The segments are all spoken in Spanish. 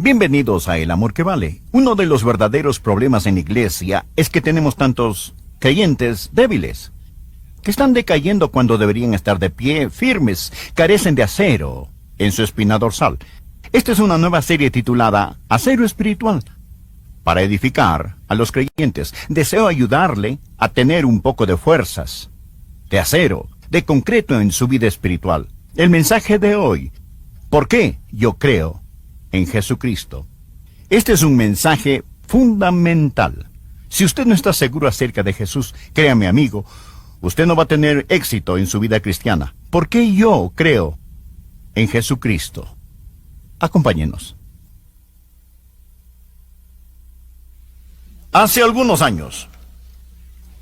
Bienvenidos a El Amor que Vale. Uno de los verdaderos problemas en la iglesia es que tenemos tantos creyentes débiles, que están decayendo cuando deberían estar de pie, firmes, carecen de acero en su espina dorsal. Esta es una nueva serie titulada Acero Espiritual, para edificar a los creyentes. Deseo ayudarle a tener un poco de fuerzas, de acero, de concreto en su vida espiritual. El mensaje de hoy: ¿por qué yo creo en Jesucristo? Este es un mensaje fundamental. Si usted no está seguro acerca de Jesús, créame, amigo, usted no va a tener éxito en su vida cristiana. ¿Por qué yo creo en Jesucristo? Acompáñenos. Hace algunos años,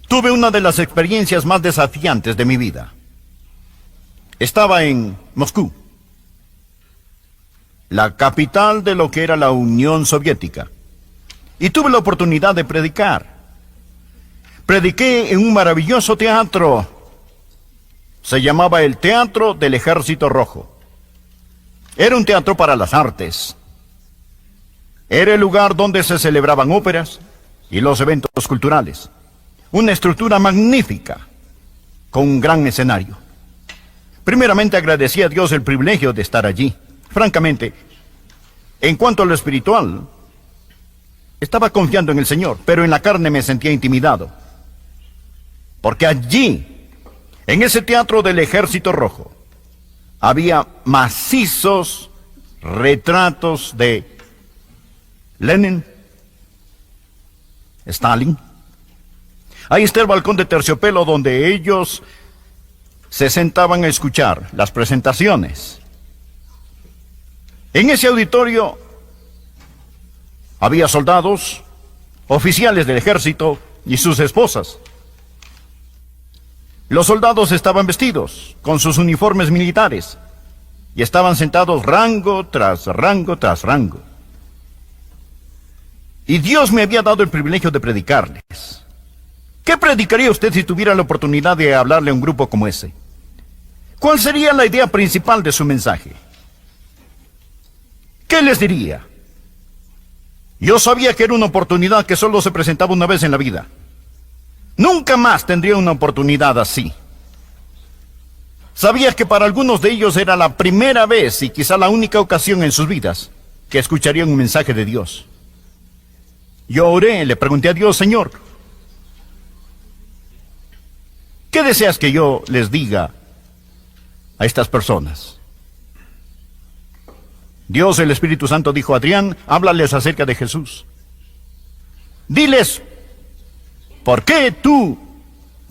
tuve una de las experiencias más desafiantes de mi vida. Estaba en Moscú, la capital de lo que era la Unión Soviética, y tuve la oportunidad de predicar. Prediqué en un maravilloso teatro. Se llamaba el Teatro del Ejército Rojo. Era un teatro para las artes. Era el lugar donde se celebraban óperas y los eventos culturales. Una estructura magnífica, con un gran escenario. Primeramente agradecí a Dios el privilegio de estar allí. Francamente, en cuanto a lo espiritual, estaba confiando en el Señor, pero en la carne me sentía intimidado. Porque allí, en ese teatro del Ejército Rojo, había macizos retratos de Lenin, Stalin. Ahí está el balcón de terciopelo donde ellos se sentaban a escuchar las presentaciones. En ese auditorio había soldados, oficiales del ejército y sus esposas. Los soldados estaban vestidos con sus uniformes militares y estaban sentados rango tras rango tras rango. Y Dios me había dado el privilegio de predicarles. ¿Qué predicaría usted si tuviera la oportunidad de hablarle a un grupo como ese? ¿Cuál sería la idea principal de su mensaje? ¿Qué les diría? Yo sabía que era una oportunidad que solo se presentaba una vez en la vida. Nunca más tendría una oportunidad así. Sabía que para algunos de ellos era la primera vez y quizá la única ocasión en sus vidas que escucharían un mensaje de Dios. Yo oré, le pregunté a Dios: Señor, ¿qué deseas que yo les diga a estas personas? Dios, el Espíritu Santo, dijo: Adrián, háblales acerca de Jesús. Diles, ¿por qué tú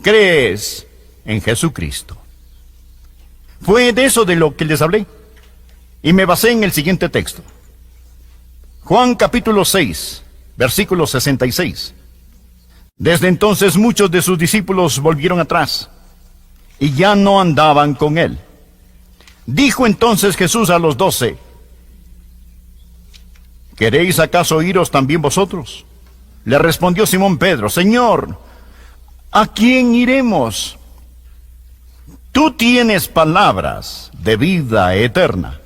crees en Jesucristo? Fue de eso de lo que les hablé, y me basé en el siguiente texto. Juan capítulo 6, versículo 66. Desde entonces muchos de sus discípulos volvieron atrás, y ya no andaban con él. Dijo entonces Jesús a los 12, ¿queréis acaso iros también vosotros? Le respondió Simón Pedro: Señor, ¿a quién iremos? Tú tienes palabras de vida eterna,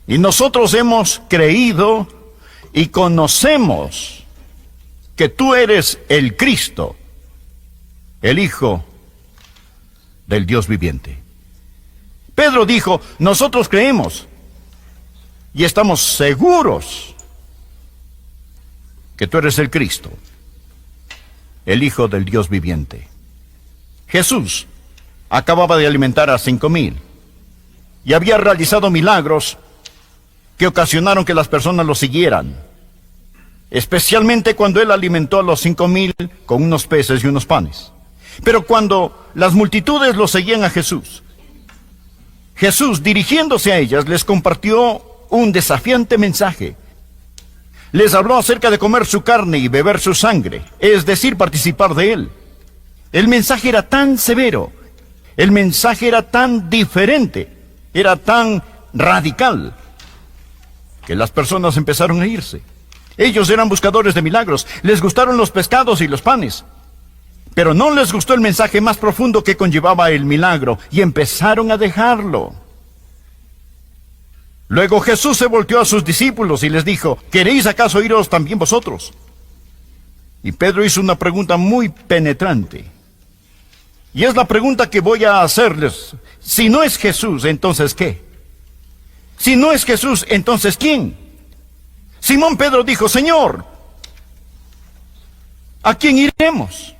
y nosotros hemos creído y conocemos que tú eres el Cristo, el Hijo del Dios viviente. Pedro dijo: nosotros creemos y estamos seguros que tú eres el Cristo, el Hijo del Dios viviente. Jesús acababa de alimentar a 5,000 y había realizado milagros que ocasionaron que las personas lo siguieran, especialmente cuando él alimentó a los 5,000 con unos peces y unos panes. Pero cuando las multitudes lo seguían a Jesús, Jesús, dirigiéndose a ellas, les compartió un desafiante mensaje. Les habló acerca de comer su carne y beber su sangre, es decir, participar de él. El mensaje era tan severo, el mensaje era tan diferente, era tan radical, que las personas empezaron a irse. Ellos eran buscadores de milagros, les gustaron los pescados y los panes, pero no les gustó el mensaje más profundo que conllevaba el milagro, y empezaron a dejarlo. Luego Jesús se volteó a sus discípulos y les dijo, ¿queréis acaso iros también vosotros? Y Pedro hizo una pregunta muy penetrante. Y es la pregunta que voy a hacerles. Si no es Jesús, ¿entonces qué? Si no es Jesús, ¿entonces quién? Simón Pedro dijo, Señor, ¿a quién iremos?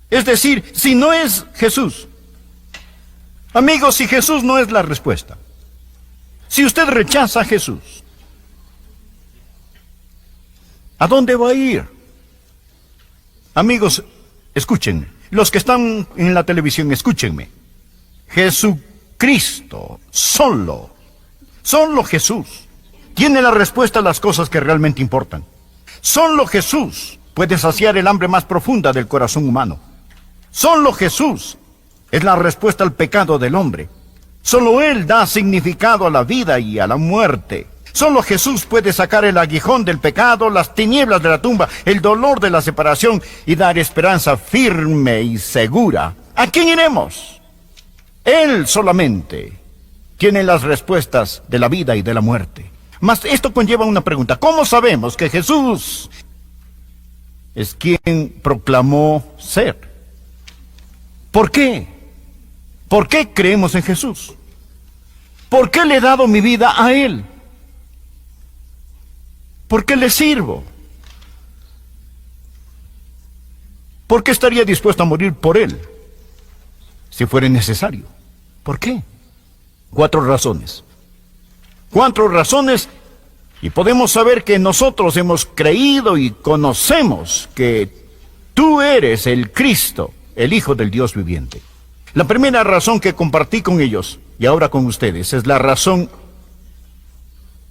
Es decir, si no es Jesús. Amigos, si Jesús no es la respuesta, si usted rechaza a Jesús, ¿a dónde va a ir? Amigos, escúchenme. Los que están en la televisión, escúchenme. Jesucristo, solo Jesús, tiene la respuesta a las cosas que realmente importan. Solo Jesús puede saciar el hambre más profunda del corazón humano. Solo Jesús es la respuesta al pecado del hombre. Solo Él da significado a la vida y a la muerte. Solo Jesús puede sacar el aguijón del pecado, las tinieblas de la tumba, el dolor de la separación y dar esperanza firme y segura. ¿A quién iremos? Él solamente tiene las respuestas de la vida y de la muerte. Mas esto conlleva una pregunta. ¿Cómo sabemos que Jesús es quien proclamó ser? ¿Por qué? ¿Por qué creemos en Jesús? ¿Por qué le he dado mi vida a Él? ¿Por qué le sirvo? ¿Por qué estaría dispuesto a morir por Él si fuera necesario? ¿Por qué? 4 razones. 4 razones, y podemos saber que nosotros hemos creído y conocemos que tú eres el Cristo, el Hijo del Dios viviente. La primera razón que compartí con ellos, y ahora con ustedes, es la razón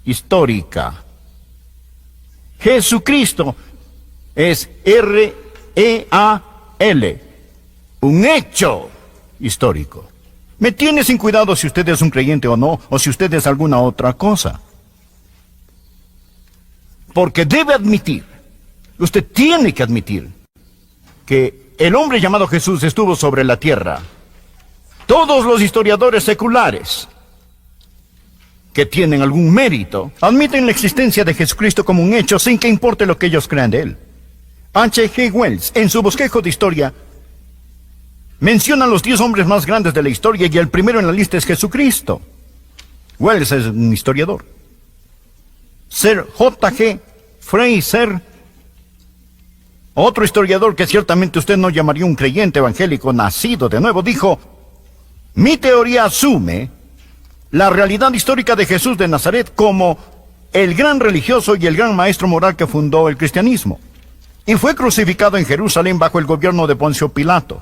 histórica. Jesucristo es R-E-A-L, un hecho histórico. Me tiene sin cuidado si usted es un creyente o no, o si usted es alguna otra cosa. Porque debe admitir, usted tiene que admitir, que el hombre llamado Jesús estuvo sobre la tierra. Todos los historiadores seculares que tienen algún mérito admiten la existencia de Jesucristo como un hecho sin que importe lo que ellos crean de él. H.G. Wells, en su bosquejo de historia, menciona los 10 hombres más grandes de la historia y el primero en la lista es Jesucristo. Wells es un historiador. Sir J.G. Fraser, otro historiador que ciertamente usted no llamaría un creyente evangélico nacido de nuevo, dijo: mi teoría asume la realidad histórica de Jesús de Nazaret como el gran religioso y el gran maestro moral que fundó el cristianismo. Y fue crucificado en Jerusalén bajo el gobierno de Poncio Pilato.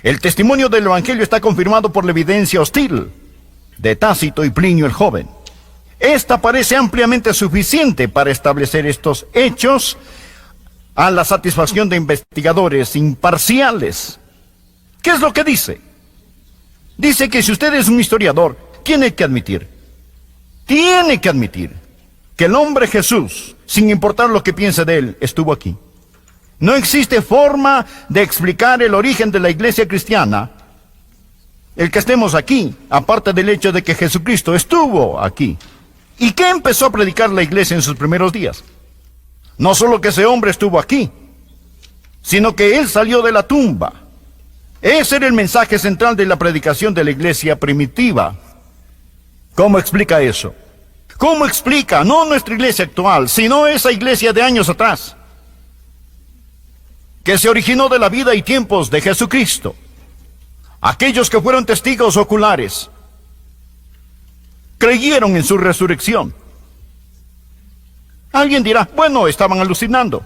El testimonio del Evangelio está confirmado por la evidencia hostil de Tácito y Plinio el Joven. Esta parece ampliamente suficiente para establecer estos hechos a la satisfacción de investigadores imparciales. ¿Qué es lo que dice? Dice que si usted es un historiador, tiene que admitir que el hombre Jesús, sin importar lo que piense de él, estuvo aquí. No existe forma de explicar el origen de la iglesia cristiana, el que estemos aquí, aparte del hecho de que Jesucristo estuvo aquí. ¿Y qué empezó a predicar la iglesia en sus primeros días? No solo que ese hombre estuvo aquí, sino que él salió de la tumba. Ese era el mensaje central de la predicación de la iglesia primitiva. ¿Cómo explica eso? ¿Cómo explica, no nuestra iglesia actual, sino esa iglesia de años atrás, que se originó de la vida y tiempos de Jesucristo? Aquellos que fueron testigos oculares creyeron en su resurrección. Alguien dirá, bueno, estaban alucinando.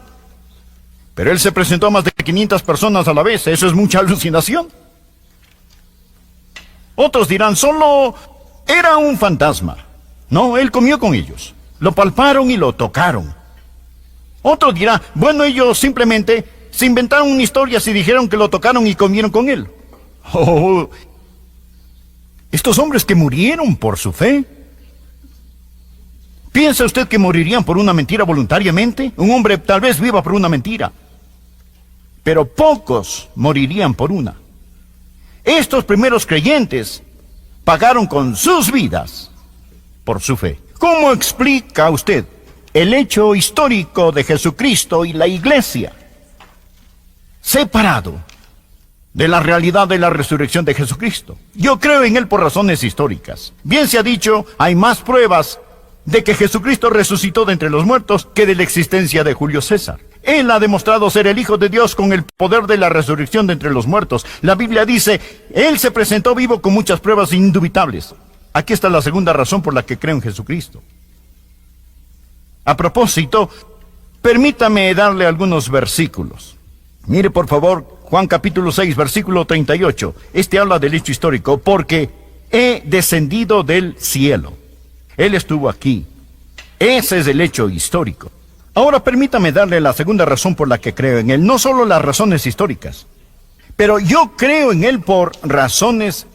Pero él se presentó a más de 500 personas a la vez. Eso es mucha alucinación. Otros dirán, solo era un fantasma. No, él comió con ellos. Lo palparon y lo tocaron. Otros dirán, bueno, ellos simplemente se inventaron una historia y dijeron que lo tocaron y comieron con él. Oh, estos hombres que murieron por su fe. ¿Piensa usted que morirían por una mentira voluntariamente? Un hombre tal vez viva por una mentira, pero pocos morirían por una. Estos primeros creyentes pagaron con sus vidas por su fe. ¿Cómo explica usted el hecho histórico de Jesucristo y la iglesia separado de la realidad de la resurrección de Jesucristo? Yo creo en él por razones históricas. Bien se ha dicho, hay más pruebas de que Jesucristo resucitó de entre los muertos que de la existencia de Julio César. Él ha demostrado ser el Hijo de Dios con el poder de la resurrección de entre los muertos. La Biblia dice, él se presentó vivo con muchas pruebas indubitables. Aquí está la segunda razón por la que creo en Jesucristo. A propósito, permítame darle algunos versículos. Mire por favor, Juan capítulo 6, versículo 38. Este habla del hecho histórico, porque he descendido del cielo. Él estuvo aquí. Ese es el hecho histórico. Ahora permítame darle la segunda razón por la que creo en él. No solo las razones históricas, pero yo creo en él por razones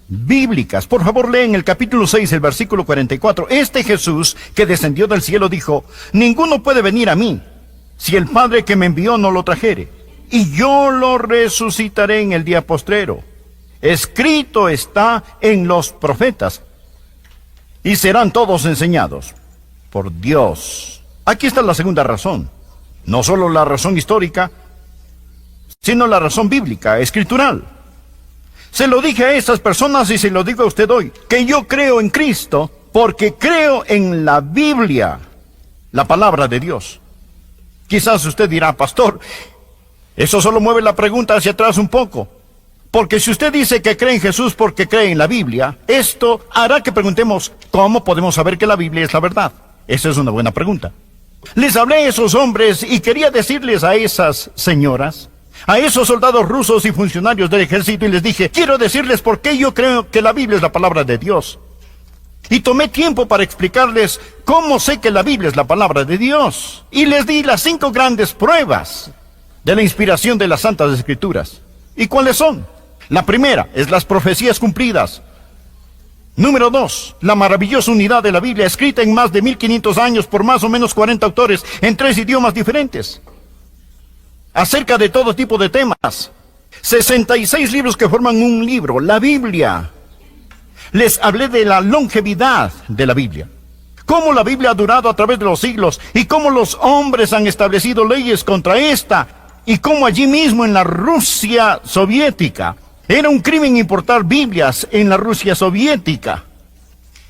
bíblicas. Por favor, leen el capítulo 6, el versículo 44. Este Jesús que descendió del cielo dijo, ninguno puede venir a mí si el Padre que me envió no lo trajere, y yo lo resucitaré en el día postrero. Escrito está en los profetas, y serán todos enseñados por Dios. Aquí está la segunda razón. No solo la razón histórica, sino la razón bíblica, escritural. Se lo dije a esas personas y se lo digo a usted hoy, que yo creo en Cristo porque creo en la Biblia, la palabra de Dios. Quizás usted dirá, pastor, eso solo mueve la pregunta hacia atrás un poco. Porque si usted dice que cree en Jesús porque cree en la Biblia, esto hará que preguntemos, ¿cómo podemos saber que la Biblia es la verdad? Esa es una buena pregunta. Les hablé a esos hombres y quería decirles a esas señoras, a esos soldados rusos y funcionarios del ejército, y les dije, quiero decirles por qué yo creo que la Biblia es la palabra de Dios. Y tomé tiempo para explicarles cómo sé que la Biblia es la palabra de Dios. Y les di las 5 grandes pruebas de la inspiración de las Santas Escrituras. ¿Y cuáles son? La primera es las profecías cumplidas. Número 2, la maravillosa unidad de la Biblia, escrita en más de 1500 años por más o menos 40 autores en 3 idiomas diferentes, acerca de todo tipo de temas. 66 libros que forman un libro, la Biblia. Les hablé de la longevidad de la Biblia, cómo la Biblia ha durado a través de los siglos y cómo los hombres han establecido leyes contra esta, y cómo allí mismo en la Rusia soviética era un crimen importar Biblias en la Rusia soviética.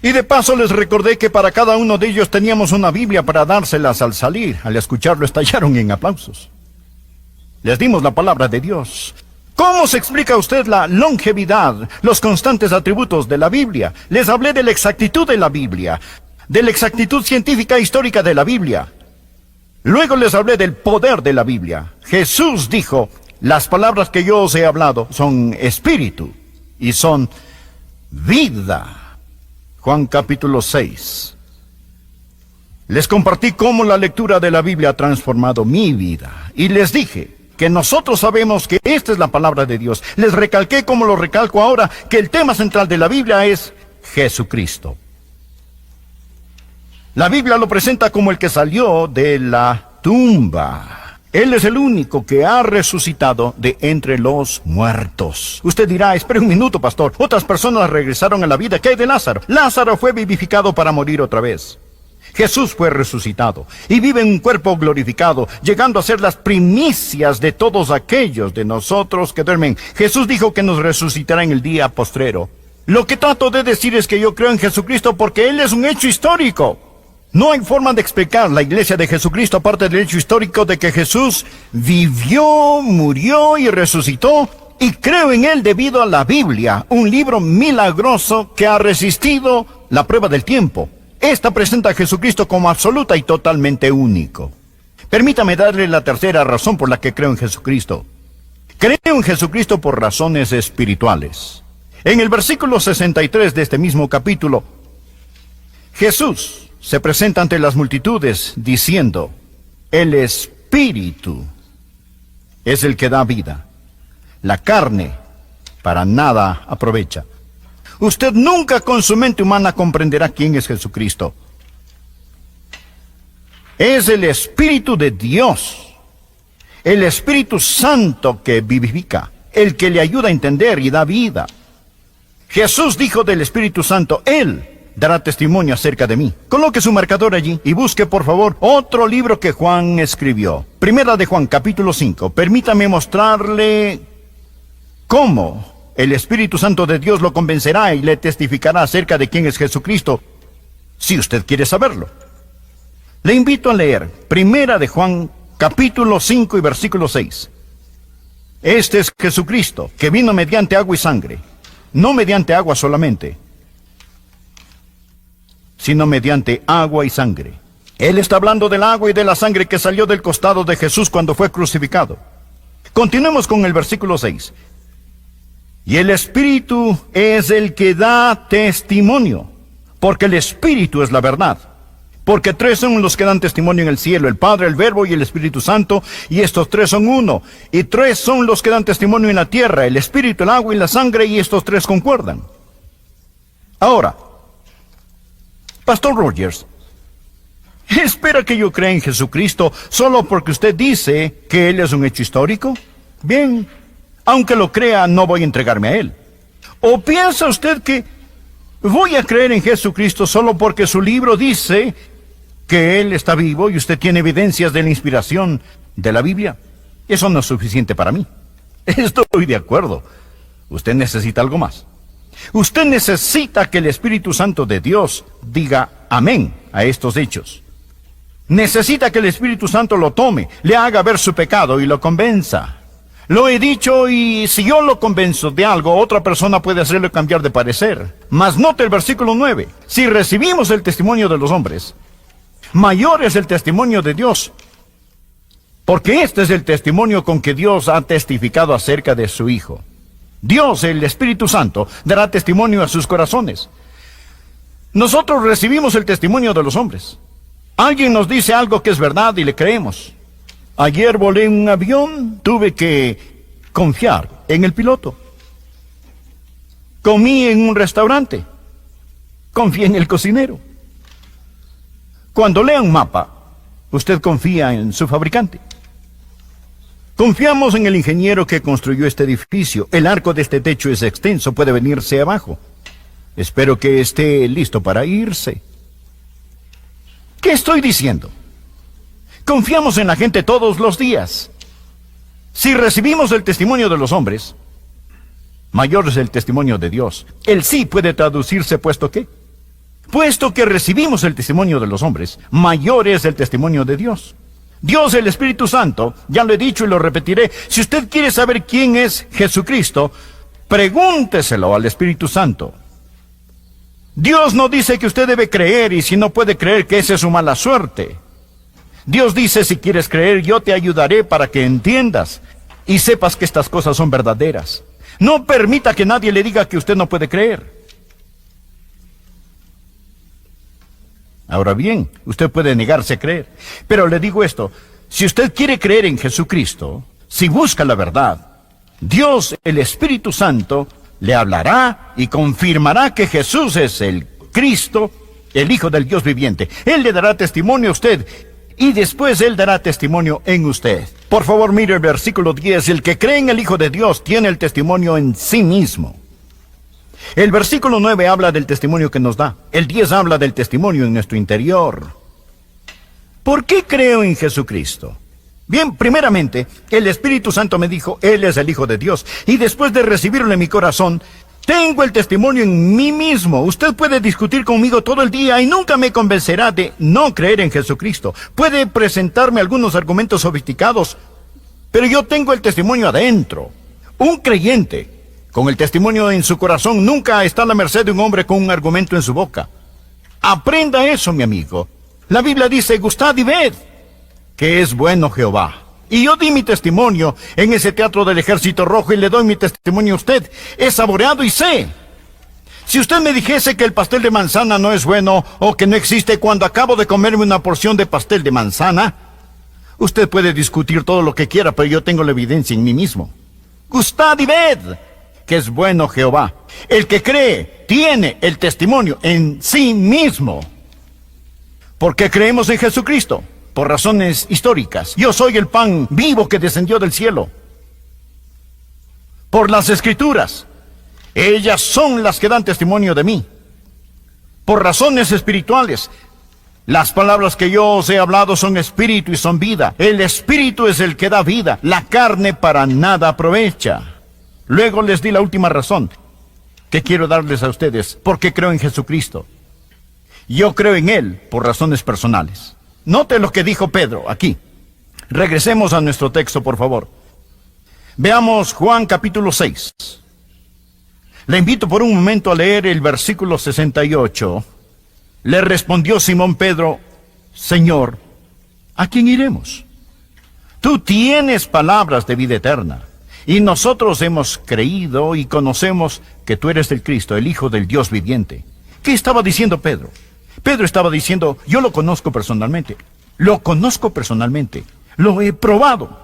Y de paso les recordé que para cada uno de ellos teníamos una Biblia para dárselas al salir. Al escucharlo estallaron en aplausos. Les dimos la palabra de Dios. ¿Cómo se explica a usted la longevidad, los constantes atributos de la Biblia? Les hablé de la exactitud de la Biblia, de la exactitud científica e histórica de la Biblia. Luego les hablé del poder de la Biblia. Jesús dijo, las palabras que yo os he hablado son espíritu y son vida. Juan capítulo 6. Les compartí cómo la lectura de la Biblia ha transformado mi vida. Y les dije que nosotros sabemos que esta es la palabra de Dios. Les recalqué, como lo recalco ahora, que el tema central de la Biblia es Jesucristo. La Biblia lo presenta como el que salió de la tumba. Él es el único que ha resucitado de entre los muertos. Usted dirá, espere un minuto, pastor. Otras personas regresaron a la vida. ¿Qué hay de Lázaro? Lázaro fue vivificado para morir otra vez. Jesús fue resucitado y vive en un cuerpo glorificado, llegando a ser las primicias de todos aquellos de nosotros que duermen. Jesús dijo que nos resucitará en el día postrero. Lo que trato de decir es que yo creo en Jesucristo porque Él es un hecho histórico. No hay forma de explicar la iglesia de Jesucristo aparte del hecho histórico de que Jesús vivió, murió y resucitó, y creo en Él debido a la Biblia, un libro milagroso que ha resistido la prueba del tiempo. Esta presenta a Jesucristo como absoluta y totalmente único. Permítame darle la tercera razón por la que creo en Jesucristo. Creo en Jesucristo por razones espirituales. En el versículo 63 de este mismo capítulo, Jesús se presenta ante las multitudes diciendo, el Espíritu es el que da vida. La carne para nada aprovecha. Usted nunca con su mente humana comprenderá quién es Jesucristo. Es el Espíritu de Dios, el Espíritu Santo que vivifica, el que le ayuda a entender y da vida. Jesús dijo del Espíritu Santo, Él dará testimonio acerca de mí. Coloque su marcador allí y busque, por favor, otro libro que Juan escribió. Primera de Juan, capítulo 5. Permítame mostrarle cómo el Espíritu Santo de Dios lo convencerá y le testificará acerca de quién es Jesucristo, si usted quiere saberlo. Le invito a leer Primera de Juan, capítulo 5 y versículo 6. Este es Jesucristo, que vino mediante agua y sangre, no mediante agua solamente, sino mediante agua y sangre. Él está hablando del agua y de la sangre que salió del costado de Jesús cuando fue crucificado. Continuemos con el versículo 6. Y el Espíritu es el que da testimonio, porque el Espíritu es la verdad. Porque tres son los que dan testimonio en el cielo, el Padre, el Verbo y el Espíritu Santo, y estos tres son uno. Y tres son los que dan testimonio en la tierra, el Espíritu, el agua y la sangre, y estos tres concuerdan. Ahora, Pastor Rogers, ¿espera que yo crea en Jesucristo solo porque usted dice que Él es un hecho histórico? Bien, aunque lo crea, no voy a entregarme a Él. ¿O piensa usted que voy a creer en Jesucristo solo porque su libro dice que Él está vivo y usted tiene evidencias de la inspiración de la Biblia? Eso no es suficiente para mí. Estoy de acuerdo. Usted necesita algo más. Usted necesita que el Espíritu Santo de Dios diga amén a estos hechos. Necesita que el Espíritu Santo lo tome, le haga ver su pecado y lo convenza. Lo he dicho, y si yo lo convenzo de algo, otra persona puede hacerle cambiar de parecer. Mas note el versículo 9. Si recibimos el testimonio de los hombres, mayor es el testimonio de Dios, porque este es el testimonio con que Dios ha testificado acerca de su Hijo. Dios, el Espíritu Santo, dará testimonio a sus corazones. Nosotros recibimos el testimonio de los hombres. Alguien nos dice algo que es verdad y le creemos. Ayer volé en un avión, tuve que confiar en el piloto. Comí en un restaurante, confié en el cocinero. Cuando lea un mapa, usted confía en su fabricante. Confiamos en el ingeniero que construyó este edificio. El arco de este techo es extenso, puede venirse abajo. Espero que esté listo para irse. ¿Qué estoy diciendo? Confiamos en la gente todos los días. Si recibimos el testimonio de los hombres, mayor es el testimonio de Dios. El sí puede traducirse puesto que recibimos el testimonio de los hombres, mayor es el testimonio de Dios. Dios, el Espíritu Santo, ya lo he dicho y lo repetiré, si usted quiere saber quién es Jesucristo, pregúnteselo al Espíritu Santo. Dios no dice que usted debe creer, y si no puede creer, que esa es su mala suerte. Dios dice, si quieres creer, yo te ayudaré para que entiendas y sepas que estas cosas son verdaderas. No permita que nadie le diga que usted no puede creer. Ahora bien, usted puede negarse a creer, pero le digo esto, si usted quiere creer en Jesucristo, si busca la verdad, Dios, el Espíritu Santo, le hablará y confirmará que Jesús es el Cristo, el Hijo del Dios viviente. Él le dará testimonio a usted, y después Él dará testimonio en usted. Por favor, mire el versículo 10. El que cree en el Hijo de Dios tiene el testimonio en sí mismo. El versículo 9 habla del testimonio que nos da. El 10 habla del testimonio en nuestro interior. ¿Por qué creo en Jesucristo? Bien, primeramente, el Espíritu Santo me dijo, Él es el Hijo de Dios. Y después de recibirlo en mi corazón, tengo el testimonio en mí mismo. Usted puede discutir conmigo todo el día y nunca me convencerá de no creer en Jesucristo. Puede presentarme algunos argumentos sofisticados, pero yo tengo el testimonio adentro. Un creyente con el testimonio en su corazón nunca está a la merced de un hombre con un argumento en su boca. Aprenda eso, mi amigo. La Biblia dice, gustad y ved que es bueno Jehová. Y yo di mi testimonio en ese teatro del Ejército Rojo y le doy mi testimonio a usted. He saboreado y sé. Si usted me dijese que el pastel de manzana no es bueno o que no existe cuando acabo de comerme una porción de pastel de manzana, usted puede discutir todo lo que quiera, pero yo tengo la evidencia en mí mismo. Gustad y ved que es bueno Jehová. El que cree tiene el testimonio en sí mismo. ¿Por qué creemos en Jesucristo? Por razones históricas. Yo soy el pan vivo que descendió del cielo. Por las Escrituras. Ellas son las que dan testimonio de mí. por razones espirituales. Las palabras que yo os he hablado son espíritu y son vida. El espíritu es el que da vida. La carne para nada aprovecha. Luego les di la última razón que quiero darles a ustedes, porque creo en Jesucristo. Yo creo en Él por razones personales. Note lo que dijo Pedro aquí. Regresemos a nuestro texto, por favor. Veamos Juan capítulo 6. Le invito por un momento a leer el versículo 68. Le respondió Simón Pedro: Señor, ¿a quién iremos? Tú tienes palabras de vida eterna, y nosotros hemos creído y conocemos que tú eres el Cristo, el Hijo del Dios viviente. ¿Qué estaba diciendo Pedro? Pedro estaba diciendo: yo lo conozco personalmente, lo he probado.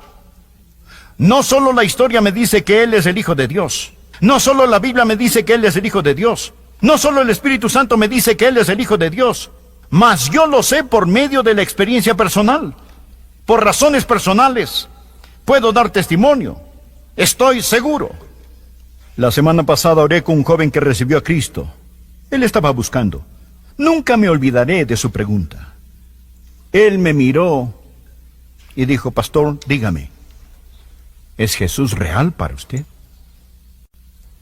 No solo la historia me dice que Él es el Hijo de Dios, no solo la Biblia me dice que Él es el Hijo de Dios, no solo el Espíritu Santo me dice que Él es el Hijo de Dios, mas yo lo sé por medio de la experiencia personal. Por razones personales puedo dar testimonio. Estoy seguro. La semana pasada oré con un joven que recibió a Cristo. Él estaba buscando. Nunca me olvidaré de su pregunta. Él me miró y dijo: Pastor, dígame, ¿es Jesús real para usted?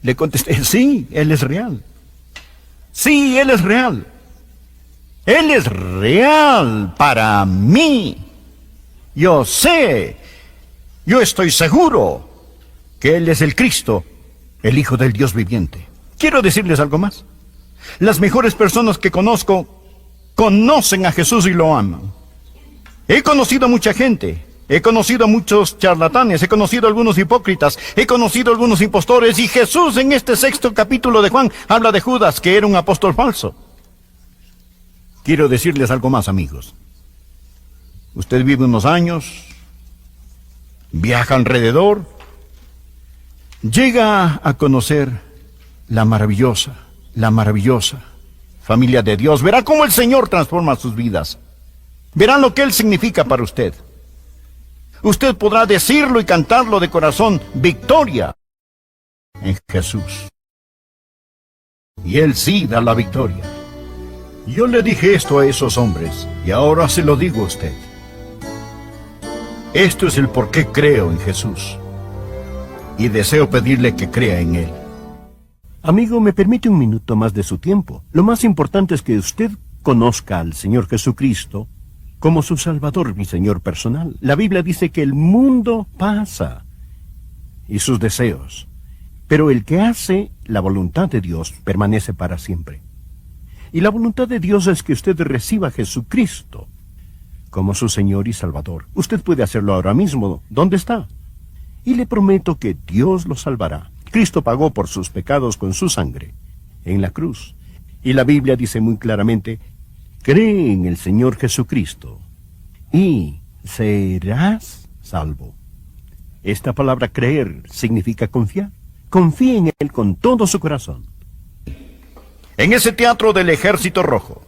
Le contesté: sí, Él es real. Sí, Él es real. Él es real para mí. Yo sé, yo estoy seguro que Él es el Cristo, el Hijo del Dios viviente. Quiero decirles algo más. Las mejores personas que conozco conocen a Jesús y lo aman. He conocido a mucha gente. He conocido a muchos charlatanes, he conocido a algunos hipócritas, he conocido a algunos impostores, y Jesús en este 6º capítulo de Juan habla de Judas, que era un apóstol falso. Quiero decirles algo más, amigos. Usted vive unos años, viaja alrededor, llega a conocer la maravillosa familia de Dios. Verá cómo el Señor transforma sus vidas. Verá lo que Él significa para usted. Usted podrá decirlo y cantarlo de corazón: victoria en Jesús. Y Él sí da la victoria. Yo le dije esto a esos hombres, y ahora se lo digo a usted. Esto es el por qué creo en Jesús, y deseo pedirle que crea en Él. Amigo, ¿me permite un minuto más de su tiempo? Lo más importante es que usted conozca al Señor Jesucristo como su Salvador y Señor personal. La Biblia dice que el mundo pasa y sus deseos, pero el que hace la voluntad de Dios permanece para siempre. Y la voluntad de Dios es que usted reciba a Jesucristo como su Señor y Salvador. Usted puede hacerlo ahora mismo. ¿Dónde está? Y le prometo que Dios lo salvará. Cristo pagó por sus pecados con su sangre en la cruz. Y la Biblia dice muy claramente: cree en el Señor Jesucristo y serás salvo. Esta palabra creer significa confiar. Confíe en Él con todo su corazón. En ese teatro del Ejército Rojo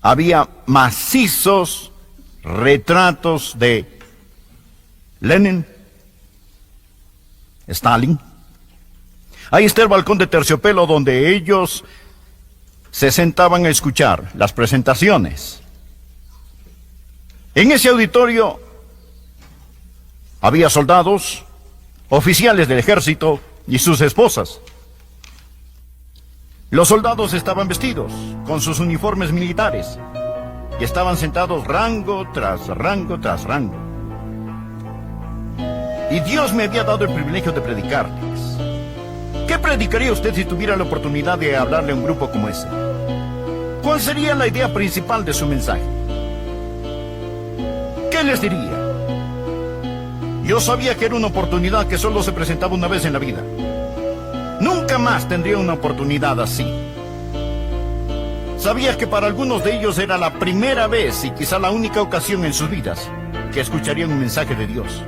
había macizos retratos de Lenin, Stalin. Ahí está el balcón de terciopelo donde ellos se sentaban a escuchar las presentaciones. En ese auditorio había soldados, oficiales del ejército y sus esposas. Los soldados estaban vestidos con sus uniformes militares y estaban sentados rango tras rango tras rango. Y Dios me había dado el privilegio de predicarles. ¿Qué predicaría usted si tuviera la oportunidad de hablarle a un grupo como ese? ¿Cuál sería la idea principal de su mensaje? ¿Qué les diría? Yo sabía que era una oportunidad que solo se presentaba una vez en la vida. Nunca más tendría una oportunidad así. Sabía que para algunos de ellos era la primera vez y quizá la única ocasión en sus vidas que escucharían un mensaje de Dios.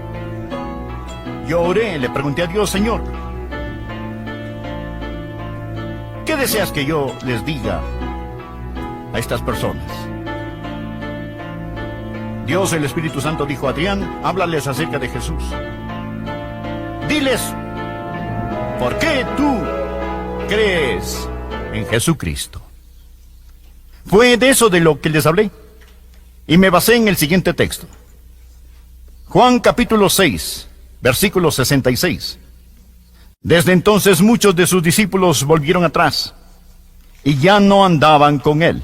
Yo oré, le pregunté a Dios: Señor, ¿qué deseas que yo les diga a estas personas? Dios, el Espíritu Santo, dijo a Adrián: háblales acerca de Jesús. Diles, ¿por qué tú crees en Jesucristo? Fue de eso de lo que les hablé. Y me basé en el siguiente texto. Juan capítulo 6, versículo 66. Desde entonces muchos de sus discípulos volvieron atrás y ya no andaban con él.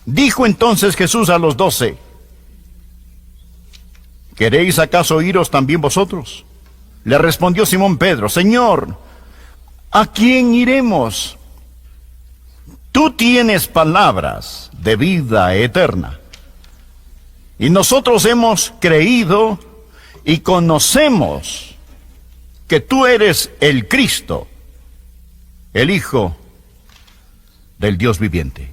Dijo entonces Jesús a los 12, ¿queréis acaso iros también vosotros? Le respondió Simón Pedro, Señor, ¿a quién iremos? Tú tienes palabras de vida eterna. Y nosotros hemos creído y conocemos que tú eres el Cristo, el Hijo del Dios viviente.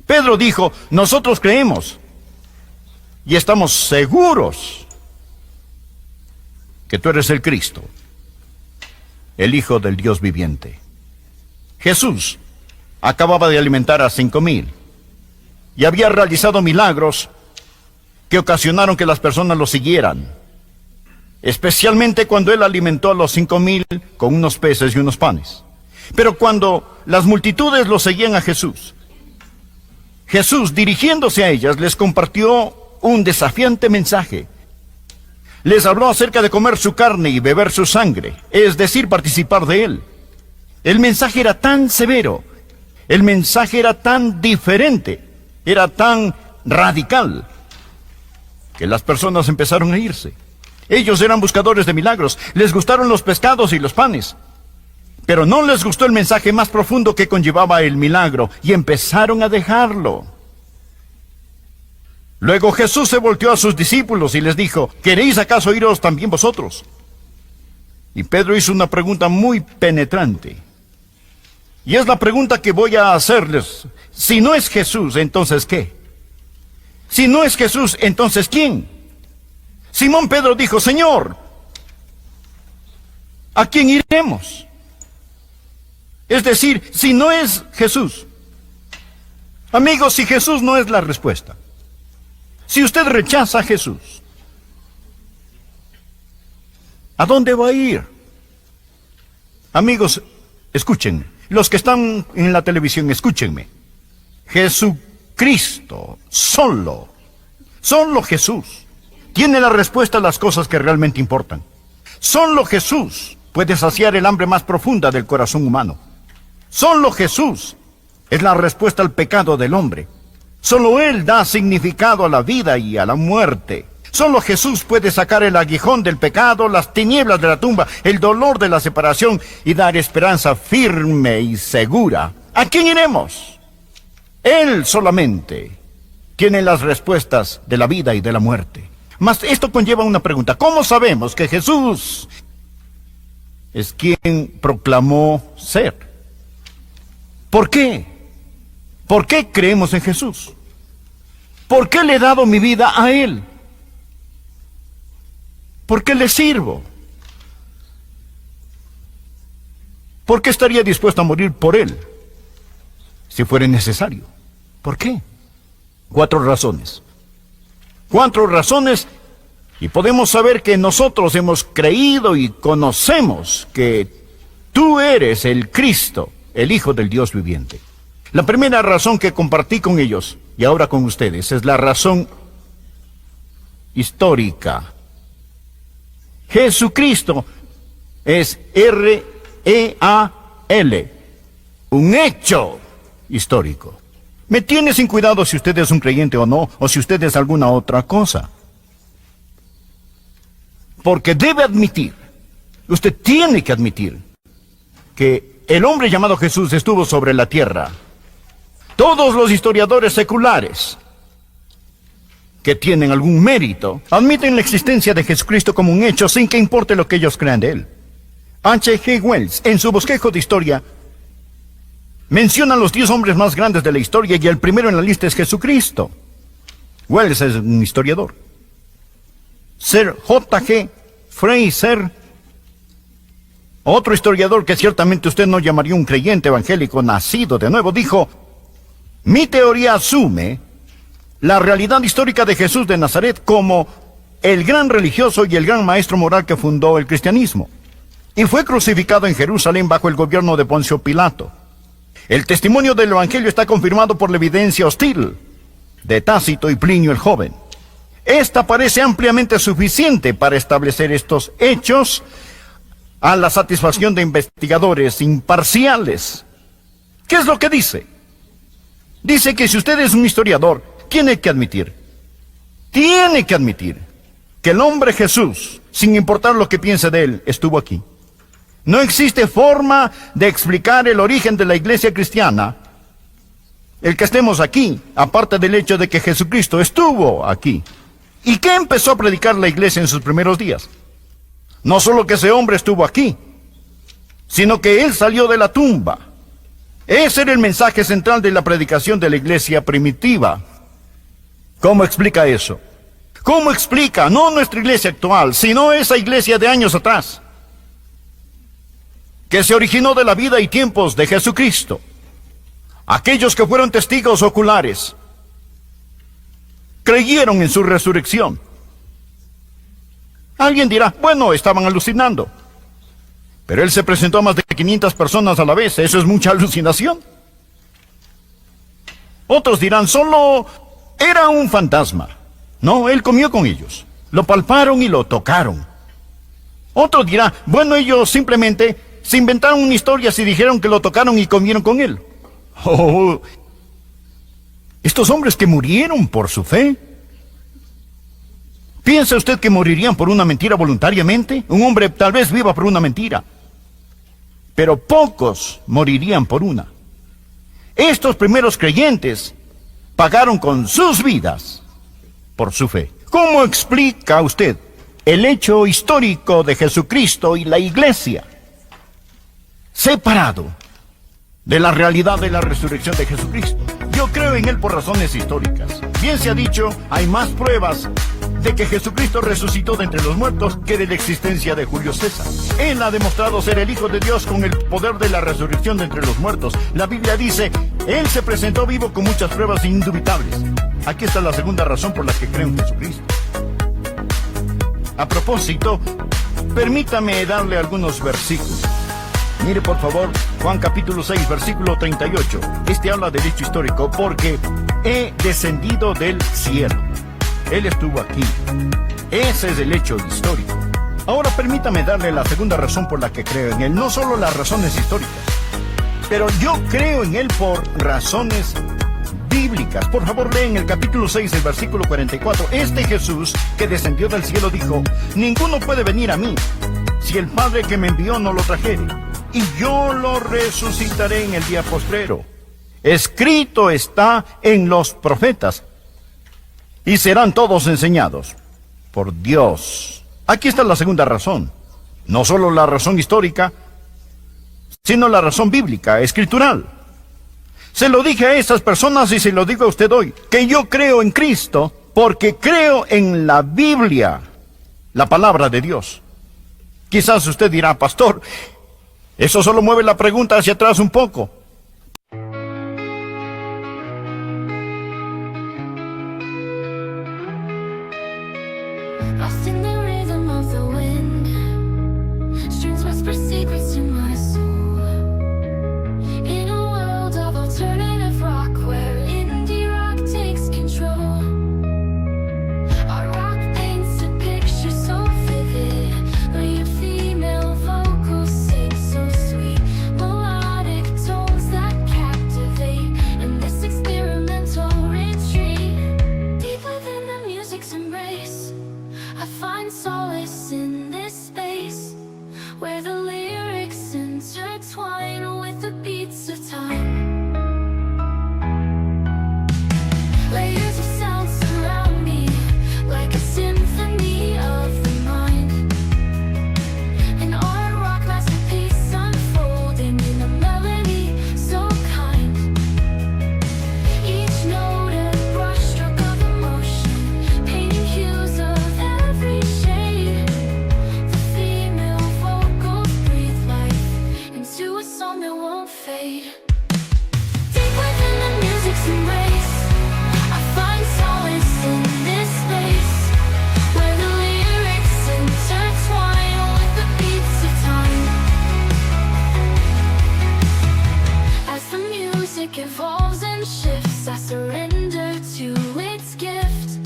Pedro dijo, nosotros creemos y estamos seguros que tú eres el Cristo, el Hijo del Dios viviente. Jesús acababa de alimentar a 5,000 y había realizado milagros que ocasionaron que las personas lo siguieran, especialmente cuando él alimentó a los 5,000 con unos peces y unos panes. Pero cuando las multitudes lo seguían a Jesús, Jesús, dirigiéndose a ellas, les compartió un desafiante mensaje. Les habló acerca de comer su carne y beber su sangre, es decir, participar de él. El mensaje era tan severo, el mensaje era tan diferente, era tan radical, que las personas empezaron a irse. Ellos eran buscadores de milagros, les gustaron los pescados y los panes, pero no les gustó el mensaje más profundo que conllevaba el milagro, y empezaron a dejarlo. Luego Jesús se volteó a sus discípulos y les dijo, ¿queréis acaso iros también vosotros? Y Pedro hizo una pregunta muy penetrante, y es la pregunta que voy a hacerles. Si no es Jesús, ¿entonces qué? Si no es Jesús, ¿entonces quién? Simón Pedro dijo, Señor, ¿a quién iremos? Es decir, si no es Jesús. Amigos, si Jesús no es la respuesta, si usted rechaza a Jesús, ¿a dónde va a ir? Amigos, escúchenme. Los que están en la televisión, escúchenme. Jesucristo, solo Jesús, tiene la respuesta a las cosas que realmente importan. Solo Jesús puede saciar el hambre más profunda del corazón humano. Solo Jesús es la respuesta al pecado del hombre. Solo Él da significado a la vida y a la muerte. Solo Jesús puede sacar el aguijón del pecado, las tinieblas de la tumba, el dolor de la separación y dar esperanza firme y segura. ¿A quién iremos? Él solamente tiene las respuestas de la vida y de la muerte. Mas esto conlleva una pregunta. ¿Cómo sabemos que Jesús es quien proclamó ser? ¿Por qué? ¿Por qué creemos en Jesús? ¿Por qué le he dado mi vida a Él? ¿Por qué le sirvo? ¿Por qué estaría dispuesto a morir por Él si fuera necesario? ¿Por qué? 4 razones. 4 razones, y podemos saber que nosotros hemos creído y conocemos que tú eres el Cristo, el Hijo del Dios viviente. La primera razón que compartí con ellos, y ahora con ustedes, es la razón histórica. Jesucristo es R-E-A-L, un hecho histórico. Me tiene sin cuidado si usted es un creyente o no, o si usted es alguna otra cosa. Porque debe admitir, usted tiene que admitir, que el hombre llamado Jesús estuvo sobre la tierra. Todos los historiadores seculares que tienen algún mérito admiten la existencia de Jesucristo como un hecho sin que importe lo que ellos crean de él. H.G. Wells, en su bosquejo de historia, menciona los 10 hombres más grandes de la historia y el primero en la lista es Jesucristo. Wells es un historiador. Sir J.G. Fraser, otro historiador que ciertamente usted no llamaría un creyente evangélico nacido de nuevo, dijo: mi teoría asume la realidad histórica de Jesús de Nazaret como el gran religioso y el gran maestro moral que fundó el cristianismo. Y fue crucificado en Jerusalén bajo el gobierno de Poncio Pilato. El testimonio del Evangelio está confirmado por la evidencia hostil de Tácito y Plinio el joven. Esta parece ampliamente suficiente para establecer estos hechos a la satisfacción de investigadores imparciales. ¿Qué es lo que dice? Dice que si usted es un historiador, tiene que admitir que el hombre Jesús, sin importar lo que piense de él, estuvo aquí. No existe forma de explicar el origen de la iglesia cristiana, el que estemos aquí, aparte del hecho de que Jesucristo estuvo aquí. ¿Y qué empezó a predicar la iglesia en sus primeros días? No solo que ese hombre estuvo aquí, sino que él salió de la tumba. Ese era el mensaje central de la predicación de la iglesia primitiva. ¿Cómo explica eso? ¿Cómo explica, no nuestra iglesia actual, sino esa iglesia de años atrás, que se originó de la vida y tiempos de Jesucristo? Aquellos que fueron testigos oculares creyeron en su resurrección. Alguien dirá, bueno, estaban alucinando. Pero él se presentó a más de 500 personas a la vez. Eso es mucha alucinación. Otros dirán, solo era un fantasma. No, él comió con ellos. Lo palparon y lo tocaron. Otros dirán, bueno, ellos simplemente se inventaron una historia y dijeron que lo tocaron y comieron con él. Oh, estos hombres que murieron por su fe. ¿Piensa usted que morirían por una mentira voluntariamente? Un hombre tal vez viva por una mentira, pero pocos morirían por una. Estos primeros creyentes pagaron con sus vidas por su fe. ¿Cómo explica usted el hecho histórico de Jesucristo y la iglesia separado de la realidad de la resurrección de Jesucristo? Yo creo en él por razones históricas. Bien se ha dicho, hay más pruebas de que Jesucristo resucitó de entre los muertos que de la existencia de Julio César. Él ha demostrado ser el Hijo de Dios con el poder de la resurrección de entre los muertos. La Biblia dice, él se presentó vivo con muchas pruebas indubitables. Aquí está la segunda razón por la que creo en Jesucristo. A propósito, permítame darle algunos versículos. Mire por favor, Juan capítulo 6, versículo 38. Este habla del hecho histórico, porque he descendido del cielo. Él estuvo aquí. Ese es el hecho histórico. Ahora permítame darle la segunda razón por la que creo en él. No solo las razones históricas, pero yo creo en él por razones bíblicas. Por favor, leen el capítulo 6, el versículo 44. Este Jesús que descendió del cielo dijo, ninguno puede venir a mí si el Padre que me envió no lo trajere, y yo lo resucitaré en el día postrero. Escrito está en los profetas, y serán todos enseñados por Dios. Aquí está la segunda razón. No solo la razón histórica, sino la razón bíblica, escritural. Se lo dije a esas personas y se lo digo a usted hoy, que yo creo en Cristo porque creo en la Biblia, la palabra de Dios. Quizás usted dirá, pastor, eso solo mueve la pregunta hacia atrás un poco. Lost in the rhythm of the wind, strings whisper secrets to my soul. In a world of alternative rock where indie rock takes control, our rock paints a picture so vivid, where your female vocals sing so sweet, melodic tones that captivate. In this experimental retreat, deep within the music's embrace, I find solace in this space, where the lyrics intertwine with the beats of time. Layers of sound surround me, like a symphony of the mind. An art rock masterpiece unfolding in a melody so kind. Each note a brushstroke of emotion, painting hues of every shade. The female vocals breathe life into a song that won't fade. music evolves and shifts, I surrender to its gift.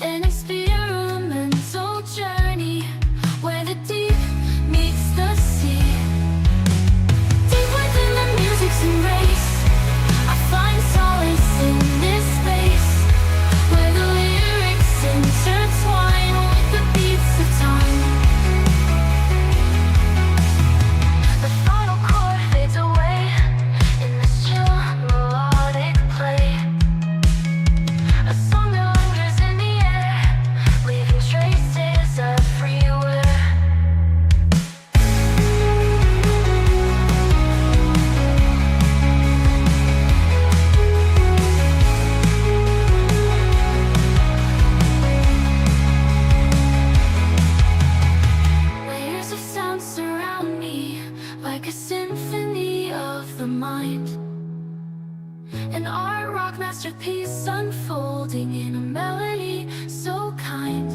An experimental journey where the deep meets the sea. Deep within the music's embrace, I find solace in this space where the lyrics intertwine with the beats of time. The final chord fades away in this chill melodic play. A song that lingers in the air, leaving traces everywhere. Layers of sound surround me like a symphony of the mind. An art rock masterpiece unfolding in a melody so kind.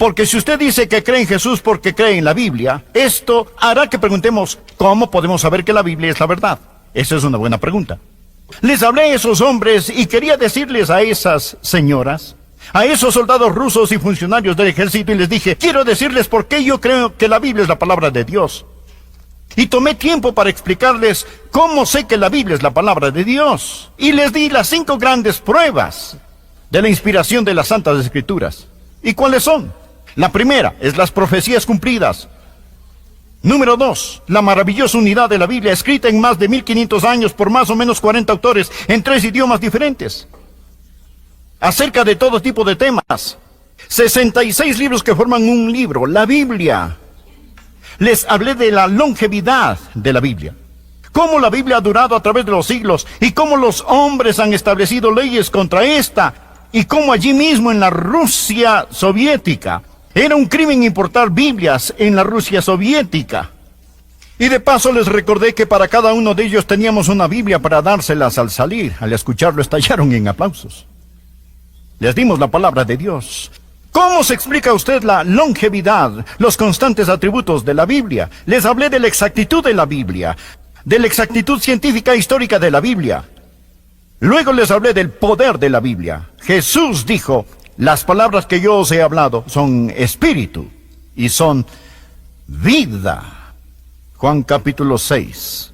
Porque si usted dice que cree en Jesús porque cree en la Biblia, esto hará que preguntemos, ¿cómo podemos saber que la Biblia es la verdad? Esa es una buena pregunta. Les hablé a esos hombres y quería decirles a esas señoras, a esos soldados rusos y funcionarios del ejército, y les dije, quiero decirles por qué yo creo que la Biblia es la palabra de Dios. Y tomé tiempo para explicarles cómo sé que la Biblia es la palabra de Dios. Y les di las 5 grandes pruebas de la inspiración de las Santas Escrituras. ¿Y cuáles son? La primera es las profecías cumplidas. Número 2, la maravillosa unidad de la Biblia, escrita en más de 1500 años por más o menos 40 autores en 3 idiomas diferentes, acerca de todo tipo de temas. 66 libros que forman un libro, la Biblia. Les hablé de la longevidad de la Biblia, cómo la Biblia ha durado a través de los siglos y cómo los hombres han establecido leyes contra esta, y cómo allí mismo en la Rusia soviética era un crimen importar Biblias en la Rusia soviética. Y de paso les recordé que para cada uno de ellos teníamos una Biblia para dárselas al salir. Al escucharlo estallaron en aplausos. Les dimos la palabra de Dios. ¿Cómo se explica usted la longevidad, los constantes atributos de la Biblia? Les hablé de la exactitud de la Biblia, de la exactitud científica e histórica de la Biblia. Luego les hablé del poder de la Biblia. Jesús dijo, las palabras que yo os he hablado son espíritu y son vida. Juan capítulo 6.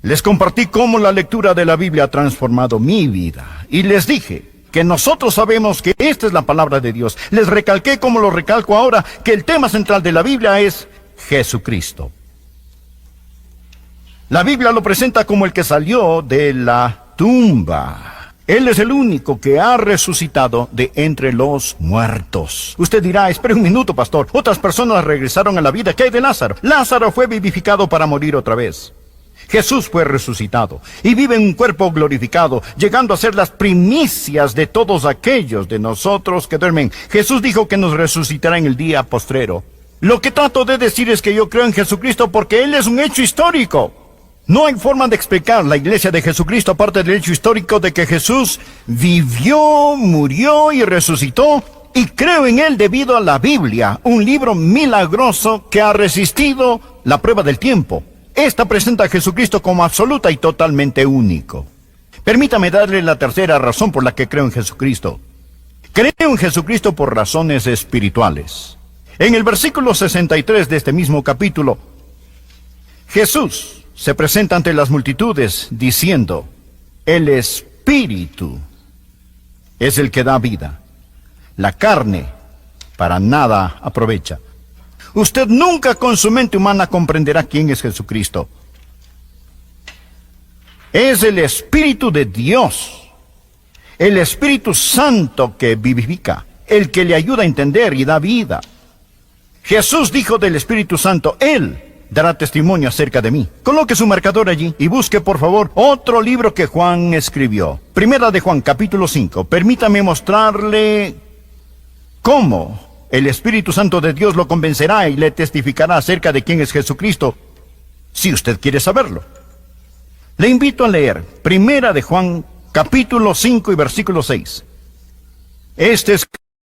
Les compartí cómo la lectura de la Biblia ha transformado mi vida. Y les dije que nosotros sabemos que esta es la palabra de Dios. Les recalqué, como lo recalco ahora, que el tema central de la Biblia es Jesucristo. La Biblia lo presenta como el que salió de la tumba. Él es el único que ha resucitado de entre los muertos. Usted dirá, espere un minuto, pastor. Otras personas regresaron a la vida. ¿Qué hay de Lázaro? Lázaro fue vivificado para morir otra vez. Jesús fue resucitado y vive en un cuerpo glorificado, llegando a ser las primicias de todos aquellos de nosotros que duermen. Jesús dijo que nos resucitará en el día postrero. Lo que trato de decir es que yo creo en Jesucristo porque Él es un hecho histórico. No hay forma de explicar la iglesia de Jesucristo aparte del hecho histórico de que Jesús vivió, murió y resucitó, y creo en Él debido a la Biblia, un libro milagroso que ha resistido la prueba del tiempo. Esta presenta a Jesucristo como absoluta y totalmente único. Permítame darle la tercera razón por la que creo en Jesucristo. Creo en Jesucristo por razones espirituales. En el versículo 63 de este mismo capítulo, Jesús se presenta ante las multitudes diciendo, el Espíritu es el que da vida. La carne para nada aprovecha. Usted nunca con su mente humana comprenderá quién es Jesucristo. Es el Espíritu de Dios, el Espíritu Santo que vivifica. el que le ayuda a entender y da vida. Jesús dijo del Espíritu Santo, Él dará testimonio acerca de mí. Coloque su marcador allí y busque, por favor, otro libro que Juan escribió. Primera de Juan, capítulo 5. Permítame mostrarle cómo el Espíritu Santo de Dios lo convencerá y le testificará acerca de quién es Jesucristo, si usted quiere saberlo. Le invito a leer Primera de Juan, capítulo 5 y versículo 6. Este es